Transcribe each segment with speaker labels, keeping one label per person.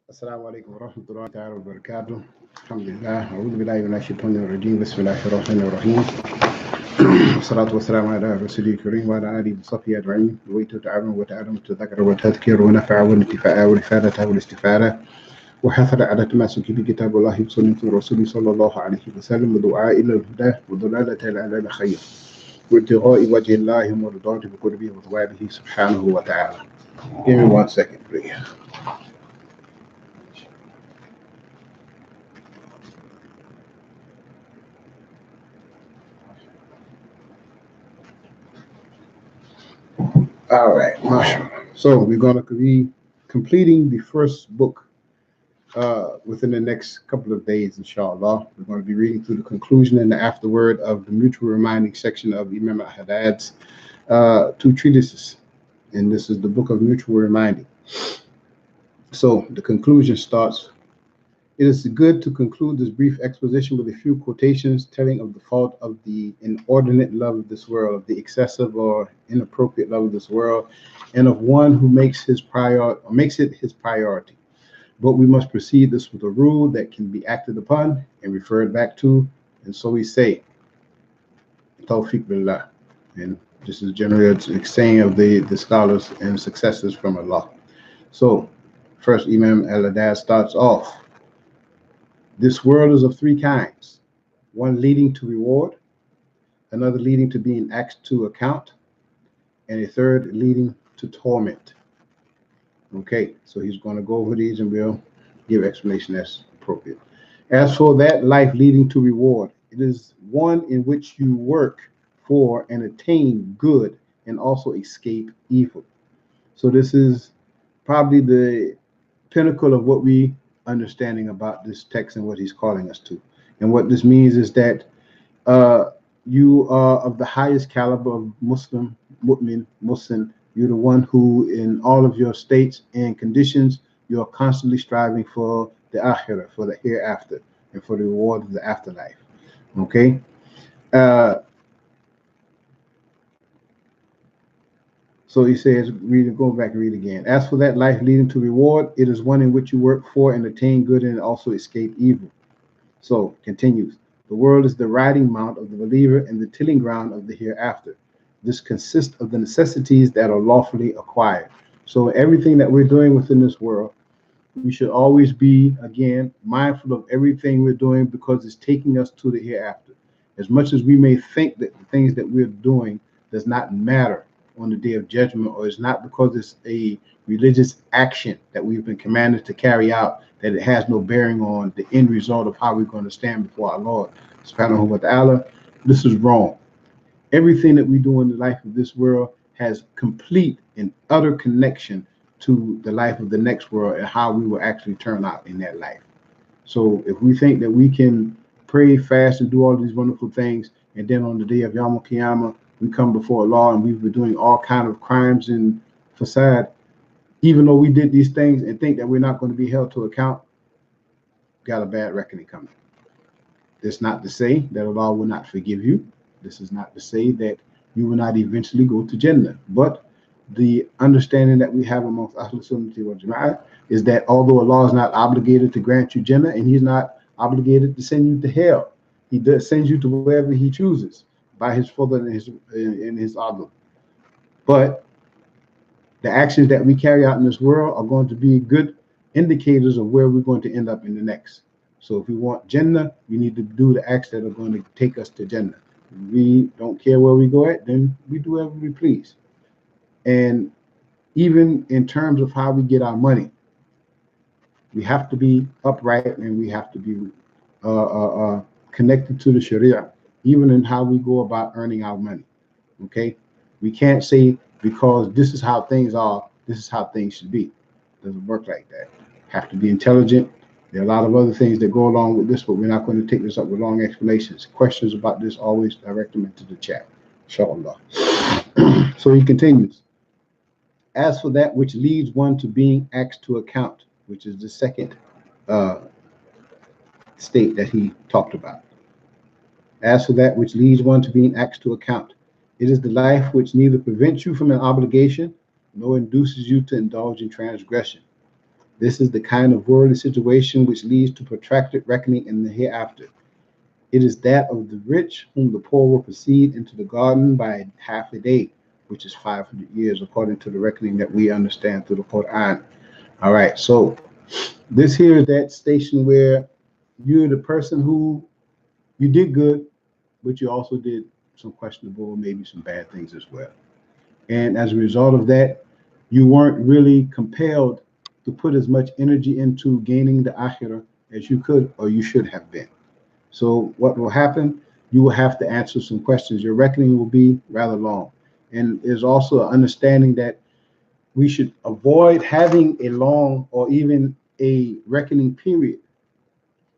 Speaker 1: السلام عليكم ورحمة الله تعالى وبركاته. الحمد لله، أعوذ بالله من الشيطان الرجيم. بسم الله الرحمن الرحيم. والصلاة والسلام على رسوله الكريم وعلى آله وصحبه أجمعين. نويت تعلم وتعلم التذكر والتذكير ونفع والانتفاع والإفادة والاستفادة وحثر على التماسك بكتاب الله وسنة رسوله صلى الله عليه وسلم ودعاء إلى الهدى وضلالة على الخير وابتغاء وجه الله ومرضاته بقربه وثوابه سبحانه وتعالى. Give me 1 second, please. All right, mashallah. So we're going to be completing the first book within the next couple of days, inshallah. We're going to be reading through the conclusion and the afterword of the mutual reminding section of Imam Al-Haddad's two treatises. And this is the book of mutual reminding. So the conclusion starts, "It is good to conclude this brief exposition with a few quotations telling of the fault of the inordinate love of this world, of the excessive or inappropriate love of this world, and of one who makes it his priority. But we must precede this with a rule that can be acted upon and referred back to, and so we say, Tawfiq billah." And this is generally a saying of the scholars and successors from Allah. So first, Imam Al-Haddad starts off, "This world is of three kinds, one leading to reward, another leading to being asked to account, and a third leading to torment." Okay, so he's going to go over these and we'll give explanation as appropriate. "As for that life leading to reward, it is one in which you work for and attain good and also escape evil." So this is probably the pinnacle of what we understanding about this text and what he's calling us to. And what this means is that you are of the highest caliber of Muslim, mu'min, Muslim. You're the one who, in all of your states and conditions, you're constantly striving for the akhirah, for the hereafter, and for the reward of the afterlife. Okay? So he says, go back and read again. "As for that life leading to reward, it is one in which you work for and attain good and also escape evil." So continues, "The world is the riding mount of the believer and the tilling ground of the hereafter. This consists of the necessities that are lawfully acquired." So everything that we're doing within this world, we should always be, again, mindful of everything we're doing because it's taking us to the hereafter. As much as we may think that the things that we're doing does not matter on the day of judgment, or it's not because it's a religious action that we've been commanded to carry out, that it has no bearing on the end result of how we're going to stand before our Lord subhanahu wa ta'ala. This is wrong. Everything that we do in the life of this world has complete and utter connection to the life of the next world and how we will actually turn out in that life. So if we think that we can pray, fast, and do all these wonderful things, and then on the day of Yawm al-Qiyamah, we come before Allah and we've been doing all kind of crimes and facade, even though we did these things and think that we're not going to be held to account, got a bad reckoning coming. That's not to say that Allah will not forgive you. This is not to say that you will not eventually go to Jannah. But the understanding that we have amongst Ahlul Sunnah wal Jama'ah is that although Allah is not obligated to grant you Jannah and He's not obligated to send you to hell, He does send you to wherever He chooses by His fadl and His adl. But the actions that we carry out in this world are going to be good indicators of where we're going to end up in the next. So if we want Jannah, we need to do the acts that are going to take us to Jannah. If we don't care where we go at, then we do whatever we please. And even in terms of how we get our money, we have to be upright and we have to be connected to the Sharia, even in how we go about earning our money. Okay? We can't say because this is how things are, this is how things should be. It doesn't work like that. Have to be intelligent. There are a lot of other things that go along with this, but we're not going to take this up with long explanations. Questions about this, always direct them into the chat, inshallah. So he continues, "As for that which leads one to being asked to account," which is the second state that he talked about. "As for that which leads one to being asked to account, it is the life which neither prevents you from an obligation nor induces you to indulge in transgression. This is the kind of worldly situation which leads to protracted reckoning in the hereafter. It is that of the rich whom the poor will proceed into the garden by half a day, which is 500 years, according to the reckoning that we understand through the Quran. All right, so this here is that station where you're the person who you did good, but you also did some questionable, maybe some bad things as well. And as a result of that, you weren't really compelled to put as much energy into gaining the akhirah as you could or you should have been. So what will happen? You will have to answer some questions. Your reckoning will be rather long. And there's also an understanding that we should avoid having a long or even a reckoning period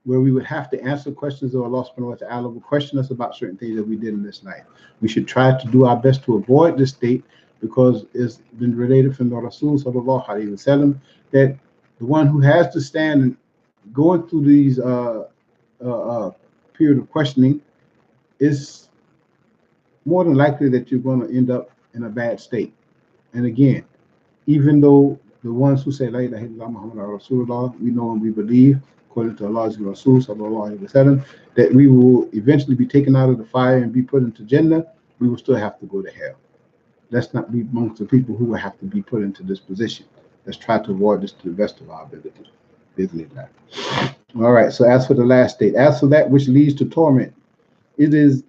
Speaker 1: where we would have to answer questions of Allah subhanahu wa ta'ala will question us about certain things that we did in this life. We should try to do our best to avoid this state because it's been related from the Rasul sallallahu alaihi wasallam that the one who has to stand and going through these period of questioning is more than likely that you're going to end up in a bad state. And again, even though the ones who say La ilaha illallah Muhammad Rasulullah, we know and we believe, according to Allah's Rasul sallallahu alaihi wasallam, that we will eventually be taken out of the fire and be put into Jannah, we will still have to go to hell. Let's not be amongst the people who will have to be put into this position. Let's try to avoid this to the best of our ability. Bismillah. All right, so as for the last state, as for that which leads to torment, it is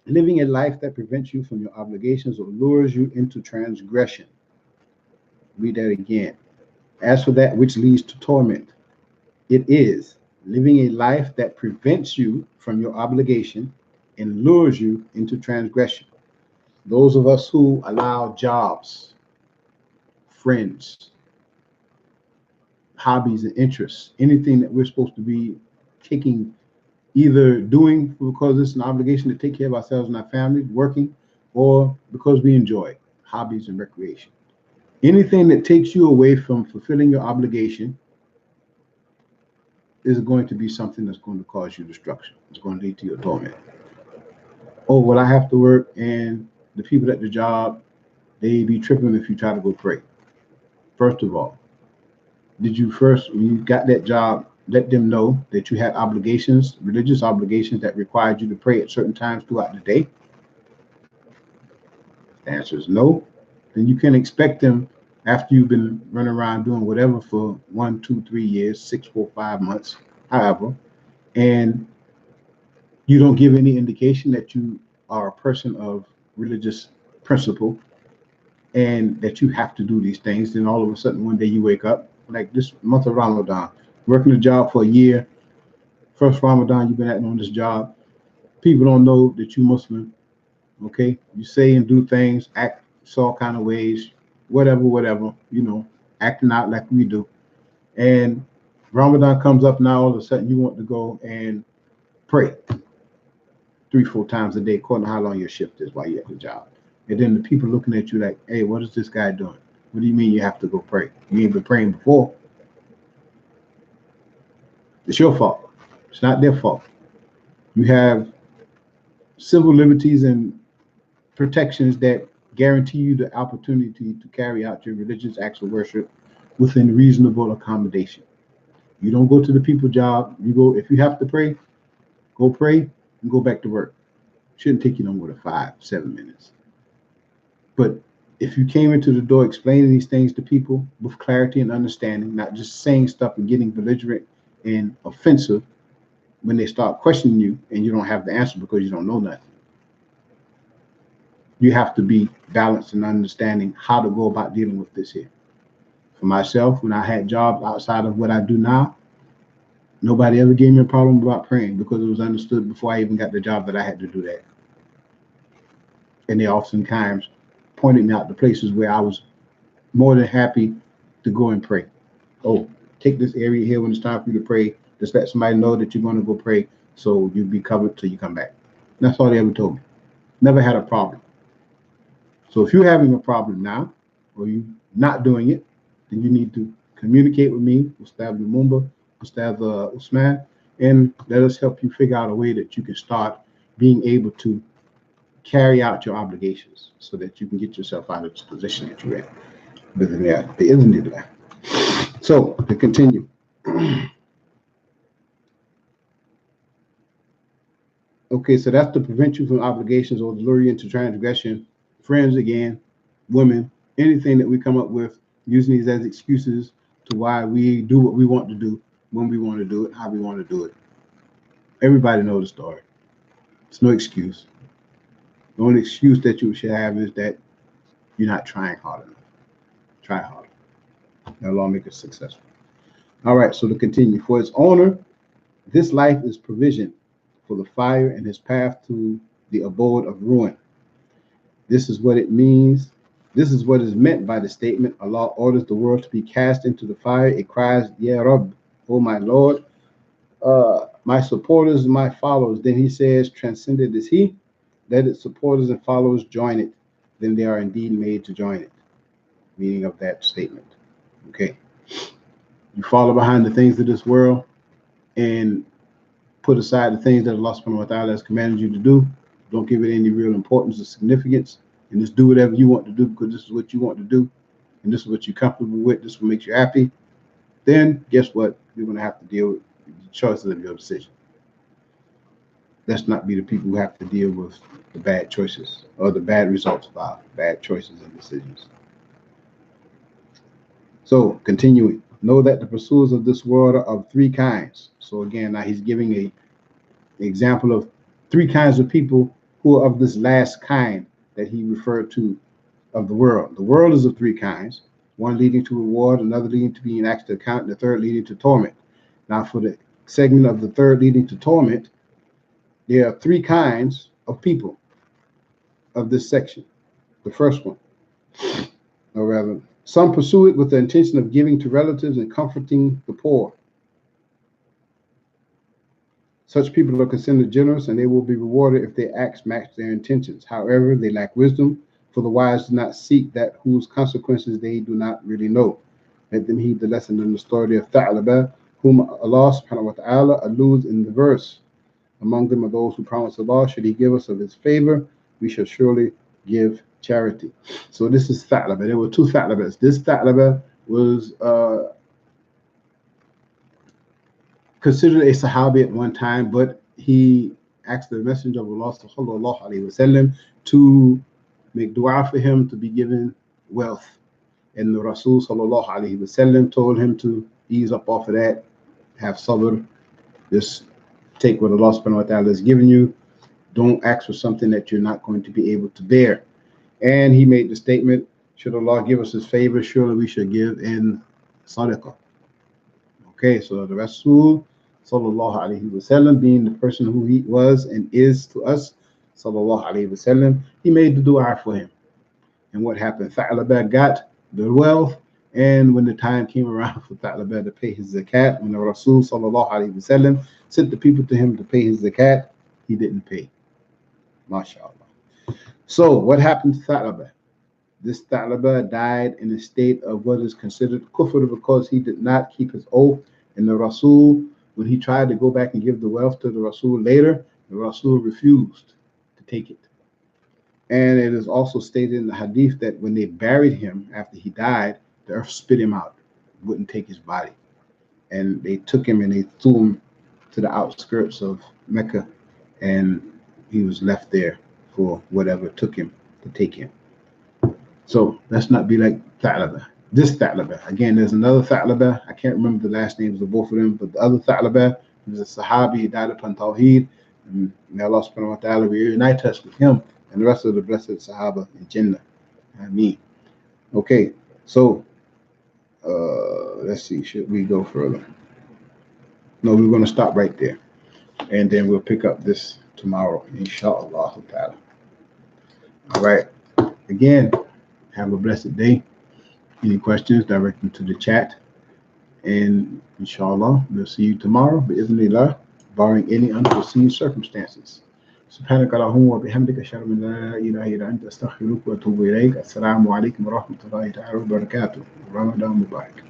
Speaker 1: living a life that prevents you from your obligations or lures you into transgression. Read that again. As for that which leads to torment, it is living a life that prevents you from your obligation and lures you into transgression. Those of us who allow jobs, friends, hobbies and interests, anything that we're supposed to be taking, either doing because it's an obligation to take care of ourselves and our family, working, or because we enjoy hobbies and recreation. Anything that takes you away from fulfilling your obligation is going to be something that's going to cause you destruction. It's going to lead to your torment. Oh, well, I have to work, and the people at the job, they be tripping if you try to go pray. First of all, did you first, when you got that job, let them know that you had obligations, religious obligations that required you to pray at certain times throughout the day? The answer is no. Then you can expect them after you've been running around doing whatever for 1, 2, 3 years, 6, 4, 5 months, however, and you don't give any indication that you are a person of religious principle and that you have to do these things. Then all of a sudden one day you wake up, like this month of Ramadan, working a job for a year, first Ramadan you've been at on this job, people don't know that you're Muslim, okay? You say and do things, act all kind of ways, whatever, acting out like we do. And Ramadan comes up now, all of a sudden you want to go and pray 3, 4 times a day, according to how long your shift is while you're at the job. And then the people looking at you like, hey, what is this guy doing? What do you mean you have to go pray? You ain't been praying before. It's your fault. It's not their fault. You have civil liberties and protections that guarantee you the opportunity to carry out your religious acts of worship within reasonable accommodation. You don't go to the people job. You go, if you have to pray, go pray and go back to work. Shouldn't take you no more than 5, 7 minutes. But if you came into the door explaining these things to people with clarity and understanding, not just saying stuff and getting belligerent and offensive when they start questioning you and you don't have the answer because you don't know nothing. You have to be balanced in understanding how to go about dealing with this here. For myself, when I had jobs outside of what I do now, nobody ever gave me a problem about praying because it was understood before I even got the job that I had to do that. And they oftentimes pointed me out to places where I was more than happy to go and pray. Oh, take this area here when it's time for you to pray. Just let somebody know that you're going to go pray so you'll be covered till you come back. That's all they ever told me. Never had a problem. So if you're having a problem now or you're not doing it, then you need to communicate with me, Ustad Lumumba, Ustad Usman, and let us help you figure out a way that you can start being able to carry out your obligations so that you can get yourself out of this position that you're in. But yeah, the isn't it? So to continue. Okay, so that's to prevent you from obligations or lure you into transgression. Friends, again, women, anything that we come up with, using these as excuses to why we do what we want to do, when we want to do it, how we want to do it. Everybody knows the story. It's no excuse. The only excuse that you should have is that you're not trying hard enough. Try harder. That'll all make us successful. All right, so to continue. For its owner, this life is provision for the fire and his path to the abode of ruin. This is what it means. This is what is meant by the statement, Allah orders the world to be cast into the fire. It cries, Ya Rabb, O my Lord, my supporters, my followers. Then he says, transcended is he, let its supporters and followers join it. Then they are indeed made to join it. Meaning of that statement. Okay. You follow behind the things of this world and put aside the things that Allah subhanahu wa ta'ala has commanded you to do. Don't give it any real importance or significance. And just do whatever you want to do because this is what you want to do. And this is what you're comfortable with. This is what makes you happy. Then guess what? You're going to have to deal with the choices of your decision. Let's not be the people who have to deal with the bad choices or the bad results of our bad choices and decisions. So continuing, know that the pursuers of this world are of three kinds. So again, now he's giving an example of three kinds of people who are of this last kind that he referred to of the world. The world is of three kinds, one leading to reward, another leading to being asked to account, and the third leading to torment. Now for the segment of the third leading to torment, there are three kinds of people of this section. The first one, or rather, some pursue it with the intention of giving to relatives and comforting the poor. Such people are considered generous, and they will be rewarded if their acts match their intentions. However, they lack wisdom, for the wise do not seek that whose consequences they do not really know. Let them heed the lesson in the story of Tha'laba, whom Allah subhanahu wa ta'ala alludes in the verse. Among them are those who promise Allah, should he give us of his favor, we shall surely give charity. So this is Tha'laba. There were two Tha'labas. This Tha'laba was considered a Sahabi at one time, but he asked the Messenger of Allah sallallahu alaihi wasallam to make dua for him to be given wealth. And the Rasul sallallahu alaihi wasallam told him to ease up off of that, have sabr, just take what Allah subhanahu wa ta'ala has given you. Don't ask for something that you're not going to be able to bear. And he made the statement, should Allah give us his favor, surely we should give in sadaqah. Okay, so the Rasul sallallahu alaihi wasallam, being the person who he was and is to us, sallallahu alaihi wasallam, he made the dua for him. And what happened? Tha'laba got the wealth, and when the time came around for Tha'laba to pay his zakat, when the Rasul sallallahu alaihi wasallam sent the people to him to pay his zakat, he didn't pay. MashaAllah. So what happened to Tha'laba? This Tha'laba died in a state of what is considered kufr because he did not keep his oath. And the Rasul, when he tried to go back and give the wealth to the Rasul later, the Rasul refused to take it. And it is also stated in the hadith that when they buried him after he died, the earth spit him out, wouldn't take his body. And they took him and they threw him to the outskirts of Mecca, and he was left there for whatever it took him to take him. So let's not be like Tha'laba. This Tha'laba, again, there's another Tha'laba. I can't remember the last names of both of them, but the other Tha'laba was a Sahabi. He died upon Tawheed. And may Allah subhanahu wa ta'ala reunite us with him and the rest of the blessed Sahaba in Jannah. Ameen. Okay, so let's see. Should we go further? No, we're going to stop right there. And then we'll pick up this tomorrow, inshallah ta'ala. All right. Again, have a blessed day. Any questions, direct them to the chat. And inshallah, we'll see you tomorrow, bi'idhnillah, barring any unforeseen circumstances. سبحانك اللهم وبحمدك أشهد أن لا إله إلا أنت أستغفرك وأتوب إليك. السلام عليكم ورحمة الله تعالى وبركاته. رمضان مبارك.